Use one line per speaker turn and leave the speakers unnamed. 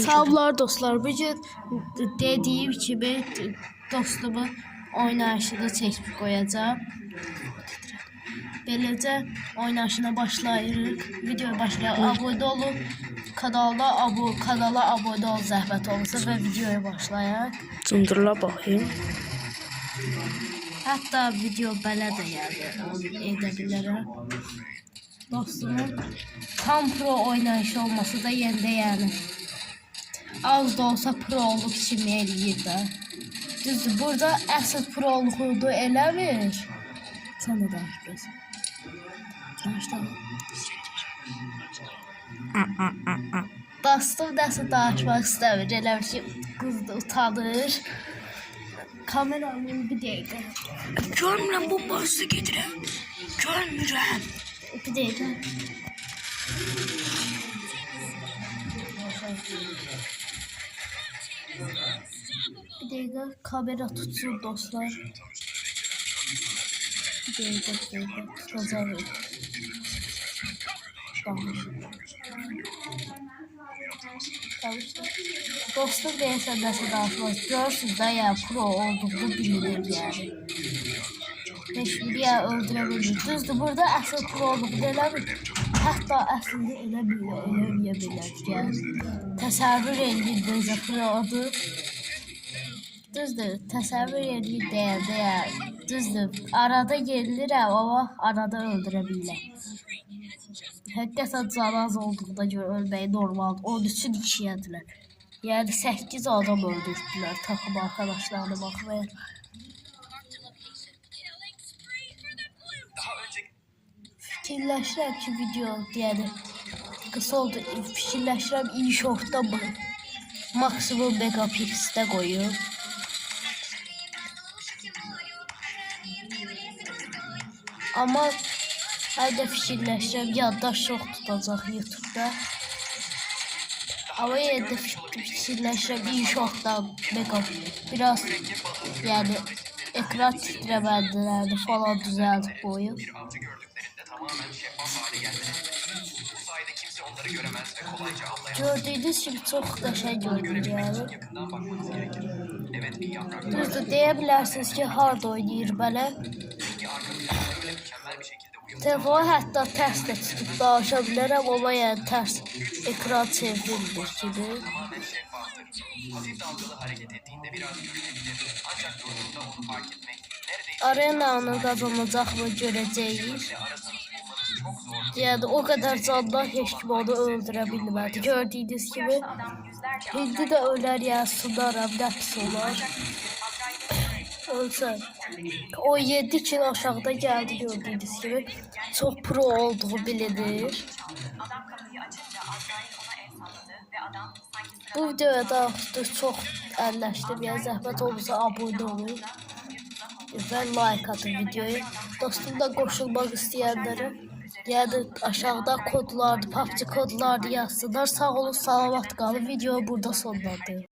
Salamlar dostlar. Bugün dediğim gibi dostumu oynayışını çekip koyacağım. Böylece oynayışına başlayırıq. Videoya başlayaq. Abone olun. Kanala abone ol zəhmət olursa və videoya başlayaq.
Cındırla bakayım.
Hatta video belə də edə bilərəm. Dostumun tam pro oynayışı olması da yəni az da olsa proluk kimi eləyir də. Düzdür, burada əsl proluğu eləmir. Sən də danış. Dostum nəsə danışmaq istəmir. Elə bir ki, qız da utanır. Kameramın bir dəqiqə.
Görmürəm, bombası gedirəm. Görmürəm.
Bir dəqiqə. Bir dakika kamera tutsun dostlar. Bir dakika tutacağım. Dostum değilse nasıl danışmaz. Görsün da ya pro olduğunu bilir yani. Hiçbir yer öldürebilir. Düzdür, burada asıl pro olduğunu eləmir. Hatta əslində eləməyə bilər. Yəni təsəvvür edin bizə produr. Düzdür, təsəvvür edin deyəndə düzdür. Arada gerilir amma arada öldürə bilər. Həqiqətən canı az olduğuna görə ölməyi normaldır. Onun üçün işlədilər. Yəni 8 adam öldürdülər takım arkadaşlarına baxmayın. Fikirləşirəm ki, video yəni qısa oldu. Fikirləşirəm iyi şortda bu maksimum megapiksdə qoyum. Amma hər də fikirləşirəm yaddaş çox tutacaq YouTube'da. Amma yenə də fikirləşirəm iyi şortda biraz yəni ekran titrəmələri falan düzəldib qoyum. Gördüğünüz gibi çok qəşəng görünür yani. Düzdür, deyə bilərsiniz ki, hard oynayır belə. Telefonu hətta tərs də tutub danışa bilərəm, amma yəni tərs ekran çevrilmir kimi. Arenanın qazanacaqını görəcəyik. Yani o kadar candan hiç kim onu öldürə bilmədi. Gördüğünüz gibi indi də ölər ya sunaram, nəfs olar. Ölsən. 17 kilo aşağıda geldi gördüğünüz gibi. Çok pro olduğu bilinir. Bu videoya da çok əlləşdim. Yəni zəhmət olursa abone olun. Və like atın videoyu. Dostumla qoşulmaq istəyənlərə yani aşağıda kodlardı, PUBG kodlardı yazsınlar. Sağ olun, salamat qalın. Videoyu burada sonlandırıyorum.